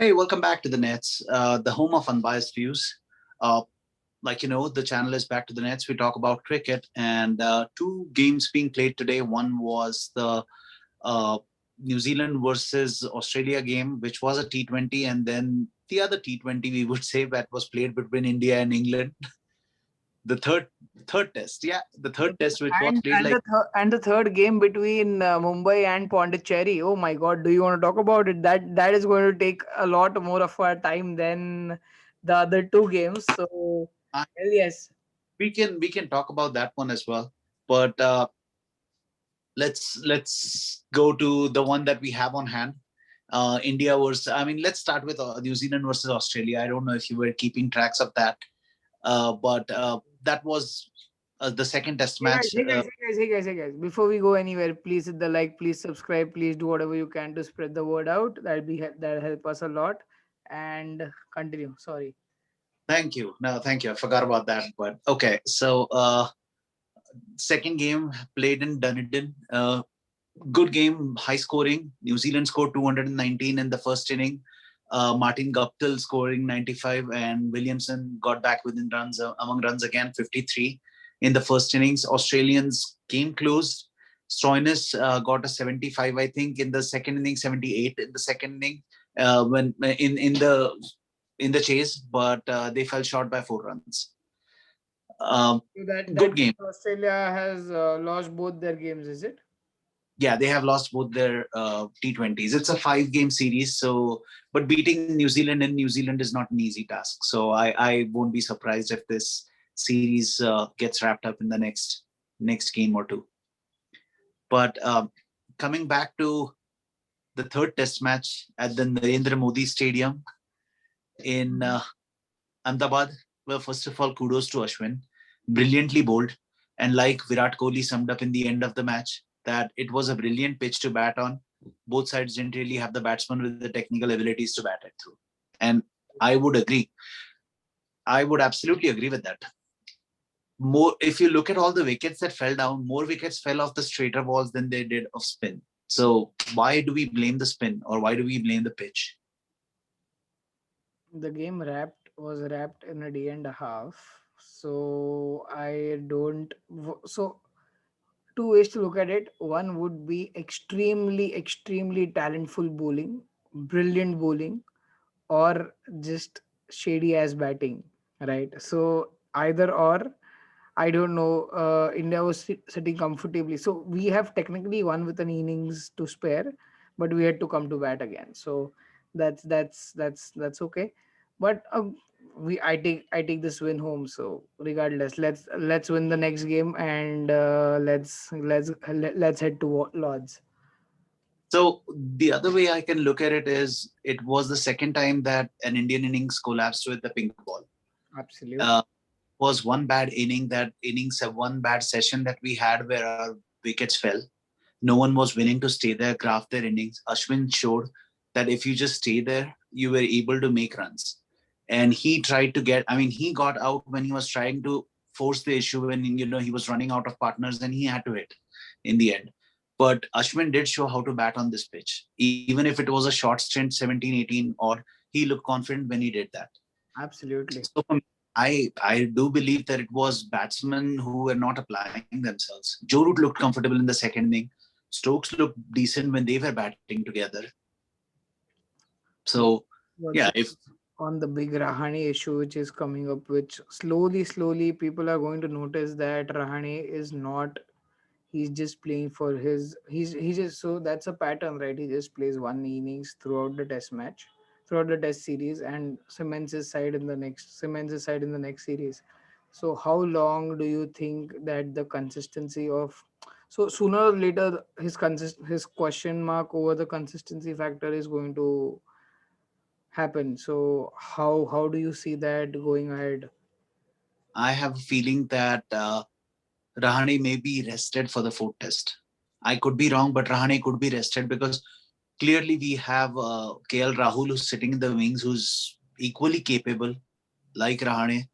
Hey, welcome back to the Nets, the home of unbiased views. Uh, the channel is back to the Nets. We talk about cricket and two games being played today. One was the uh, New Zealand versus Australia game, which was a T20, and then the other T20 we would say that was played between India and England. The third test, yeah, the third test which was played like And the third game between Mumbai and Pondicherry. Oh my God! Do you want to talk about it? That is going to take a lot more of our time than the other two games. So, uh, well, yes, we can talk about that one as well. But let's go to the one that we have on hand. India versus, I mean, let's start with New Zealand versus Australia. I don't know if you were keeping tracks of that, but that was the second test hey guys, match. hey guys, hey guys, hey guys, hey guys. Before we go anywhere, please hit the like, please subscribe, please do whatever you can to spread the word out. That'll help us a lot. And continue. Sorry. Thank you. No, thank you. I forgot about that. But okay, so second game played in Dunedin. Good game, high scoring. New Zealand scored 219 in the first inning. Martin Guptill scoring 95, and Williamson got back within runs among runs again, 53 in the first innings. Australians came close. Stoinis got a 75, I think, in the second inning, 78 in the second inning when in the chase, but they fell short by 4 runs. So that Good game. means Australia has lost both their games, is it? Yeah, they have lost both their T20s. It's a 5 game series, so but beating New Zealand in New Zealand is not an easy task. So I won't be surprised if this series gets wrapped up in the next game or two. But coming back to the third Test match at the Narendra Modi Stadium in Ahmedabad, well, first of all, kudos to Ashwin, brilliantly bowled, and like Virat Kohli summed up in the end of the match, that it was a brilliant pitch to bat on. Both sides didn't really have the batsman with the technical abilities to bat it through, and I would agree. I would absolutely agree with that. More, if you look at all the wickets that fell down, more wickets fell off the straighter balls than they did of spin. So why do we blame the spin or why do we blame the pitch? The game wrapped in a day and a half. So I don't. So two ways to look at it. One would be extremely talentful bowling, brilliant bowling, or just shady ass batting, right? So either or, I don't know. India was sitting comfortably, so we have technically won with an innings to spare, but we had to come to bat again. So that's okay. But we I take this win home. So regardless, let's win the next game and let's head to Lords. So the other way I can look at it is it was the second time that an Indian innings collapsed with the pink ball. Absolutely. Uh, was one bad inning, that innings, one bad session that we had where our wickets fell. No one was willing to stay there, craft their innings. Ashwin showed that if you just stay there, you were able to make runs. And he tried to get, I mean, he got out when he was trying to force the issue when, he was running out of partners and he had to hit in the end. But Ashwin did show how to bat on this pitch. Even if it was a short stint, 17, 18 odd, he looked confident when he did that. Absolutely. So for me, I do believe that it was batsmen who were not applying themselves. Joe Root looked comfortable in the second inning. Stokes looked decent when they were batting together. So What's yeah, if on the big Rahane issue which is coming up, which slowly people are going to notice that Rahane is not, he's just playing for his, he just, so that's a pattern, right? He just plays one innings throughout the test match, throughout the test series, and cements his side in the next series. So how long do you think that the consistency of, so sooner or later his question mark over the consistency factor is going to happen. So how do you see that going ahead? I have a feeling that Rahane may be rested for the fourth test. I could be wrong, but Rahane could be rested because clearly we have KL Rahul who's sitting in the wings, who's equally capable, like Rahane,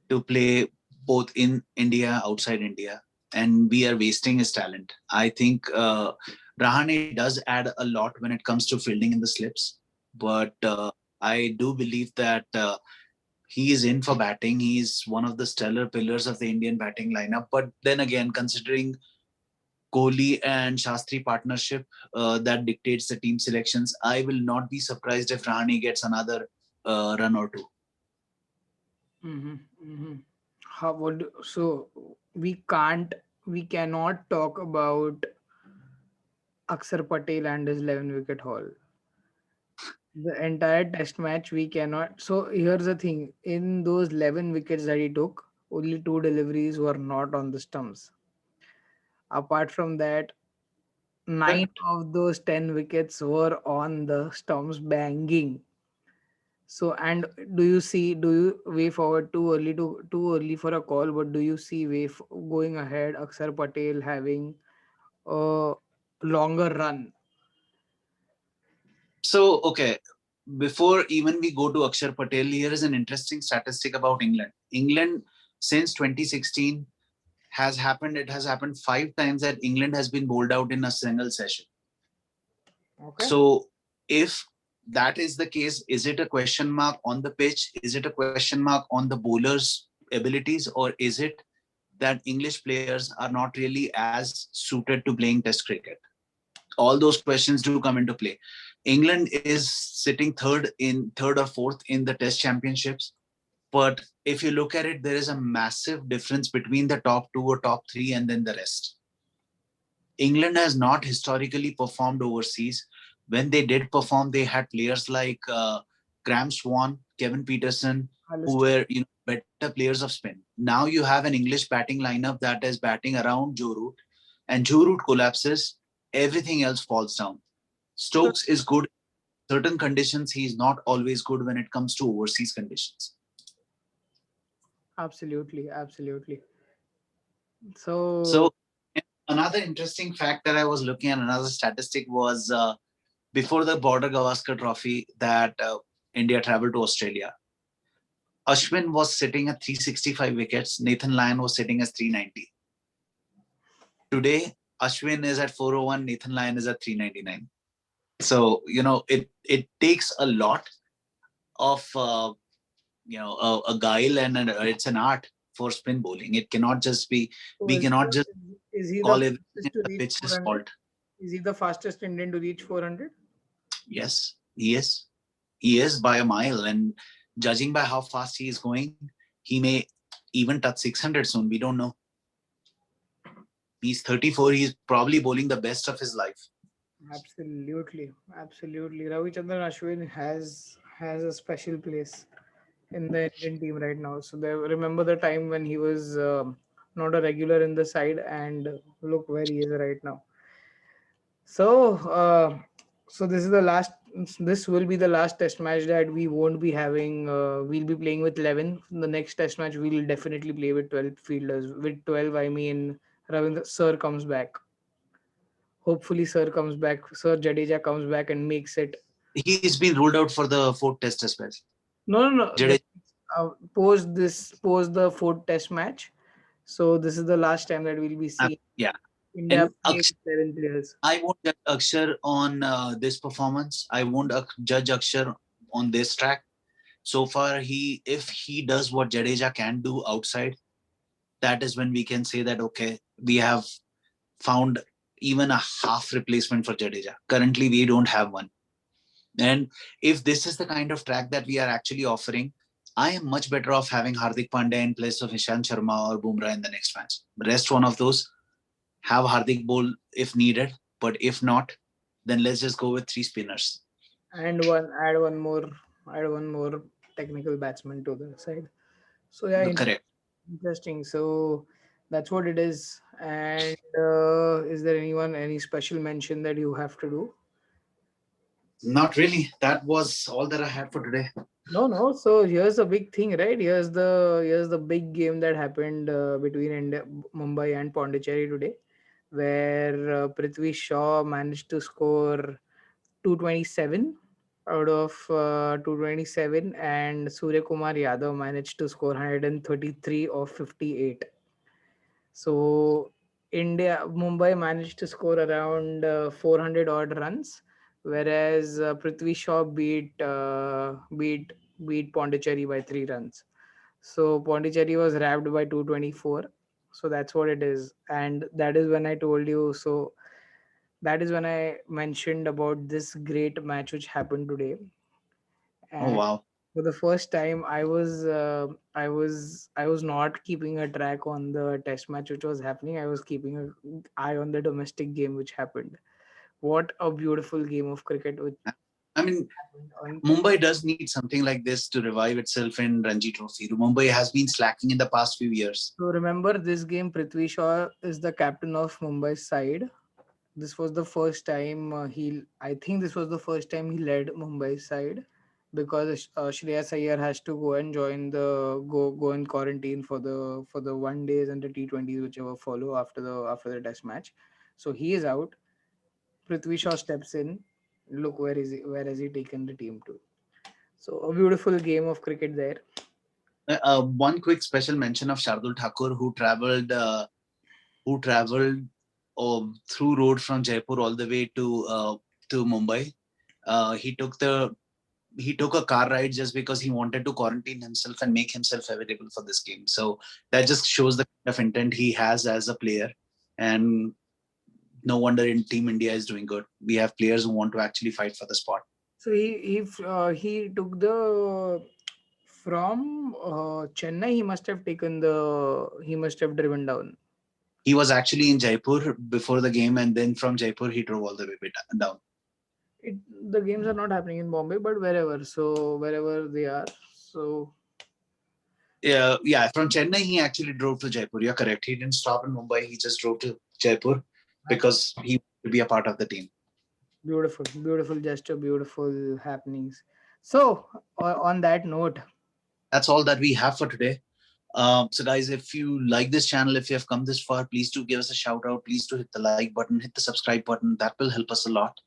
to play both in India, outside India, and we are wasting his talent. I think Rahane does add a lot when it comes to fielding in the slips. but I do believe that he is in for batting. He's one of the stellar pillars of the Indian batting lineup. But then again, considering Kohli and Shastri partnership that dictates the team selections, I will not be surprised if Rahane gets another run or two. Mm-hmm. Mm-hmm. How would so we cannot talk about Akshar Patel and his 11 wicket haul. The entire test match we cannot. So here's the thing: in those 11 wickets that he took, only two deliveries were not on the stumps. Apart from that, nine Correct. of those 10 wickets were on the stumps banging. So, and do you way forward too early for a call, but do you see going ahead, Akshar Patel having a longer run? So, okay, before even we go to Akshar Patel, here is an interesting statistic about England. England, since 2016, it has happened 5 times that England has been bowled out in a single session. Okay. So, if that is the case, is it a question mark on the pitch? Is it a question mark on the bowler's abilities? Or is it that English players are not really as suited to playing Test cricket? All those questions do come into play. England is sitting third or fourth in the Test championships. But if you look at it, there is a massive difference between the top two or top three and then the rest. England has not historically performed overseas. When they did perform, they had players like Graham Swan, Kevin Peterson, who Alistair. were better players of spin. Now you have an English batting lineup that is batting around Joe Root, and Joe Root collapses, everything else falls down. So, Stokes is good in certain conditions. He's not always good when it comes to overseas conditions. absolutely, absolutely. So, So another interesting fact that I was looking at, another statistic was before the Border Gavaskar Trophy that India traveled to Australia. Ashwin was sitting at 365 wickets. Nathan Lyon was sitting as 390. Today, Ashwin is at 401. Nathan Lyon is at 399. So it takes a lot of a guile and it's an art for spin bowling. It cannot just be. so We cannot just is he the call it fastest to the reach pitch's 400? fault. Is he the fastest Indian to reach 400? Yes, he is. He is by a mile, and judging by how fast he is going, he may even touch 600 soon. We don't know. He's 34. He's probably bowling the best of his life. Absolutely, absolutely. Ravichandran Ashwin has a special place in the Indian team right now. So they remember the time when he was not a regular in the side, and look where he is right now. So, so this is the last. This will be the last test match that we won't be having. We'll be playing with 11. The next test match we'll definitely play with 12 fielders. With 12, I mean Ravindra Sir comes back. Hopefully, Sir comes back. Sir Jadeja comes back and makes it. He's been ruled out for the fourth test as well. No, no, no. Jadeja, Post the fourth test match. So this is the last time that we'll be seeing yeah. India And play with 7 players. I won't judge Akshar on this performance. I won't judge Akshar on this track. So far, if he does what Jadeja can do outside, that is when we can say that okay, we have found even a half replacement for Jadeja. Currently, we don't have one. And if this is the kind of track that we are actually offering, I am much better off having Hardik Pandya in place of Ishant Sharma or Bumrah in the next match. Rest one of those, have Hardik bowl if needed, but if not, then let's just go with three spinners. And add one more technical batsman to the side. So yeah, Correct. interesting. So that's what it is. And is there any special mention that you have to do? Not really. That was all that I had for today. No, no. So here's the big thing, right? Here's the big game that happened between India, Mumbai and Pondicherry today, where Prithvi Shaw managed to score 227 out of 227, and Surya Kumar Yadav managed to score 133 of 58. So Mumbai managed to score around 400 odd runs, whereas Prithvi Shaw beat Pondicherry by 3 runs. So Pondicherry was wrapped by 224. So that's what it is, and that is when I told you. So that is when I mentioned about this great match which happened today. Oh And wow. for the first time, I was not keeping a track on the test match which was happening. I was keeping an eye on the domestic game which happened. What a beautiful game of cricket which I mean, happened on. Mumbai does need something like this to revive itself in Ranji Trophy. Mumbai has been slacking in the past few years. So remember this game, Prithvi Shaw is the captain of Mumbai's side. This was the first time I think this was the first time he led Mumbai's side, because Shreyas Iyer has to go and go in quarantine for the 1 days and the T20s whichever follow after the test match. So he is out. Prithvi Shaw steps in. Look where has he taken the team to? So a beautiful game of cricket there. One quick special mention of Shardul Thakur, who traveled through road from Jaipur all the way to Mumbai. He took a car ride just because he wanted to quarantine himself and make himself available for this game. So that just shows the kind of intent he has as a player. And no wonder in Team India is doing good. We have players who want to actually fight for the spot. So he took the from Chennai. He must have driven down. He was actually in Jaipur before the game, and then from Jaipur he drove all the way down. It, the games are not happening in Bombay, but wherever they are. So Yeah. From Chennai he actually drove to Jaipur. You're correct. He didn't stop in Mumbai. He just drove to Jaipur because he wanted to be a part of the team. beautiful, beautiful gesture, beautiful happenings. So on that note, That's all that we have for today. So guys, if you like this channel, if you have come this far, please do give us a shout out. Please do hit the like button, hit the subscribe button. That will help us a lot.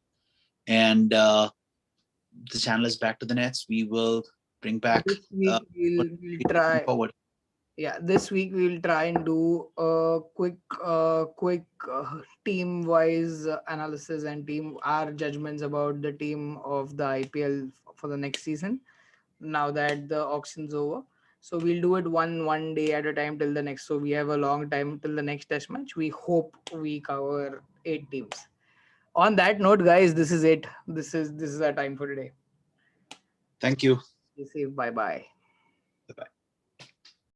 And the channel is back to the nets. We will bring back this week we'll try. forward. Yeah, this week we'll try and do a quick team wise analysis and team our judgments about the team of the IPL for the next season, now that the auction's over. So we'll do it one day at a time till the next. So we have a long time till the next test match. We hope we cover 8 teams. On that note, guys, this is it. This is our time for today. Thank you. Be safe. Bye bye. Bye-bye.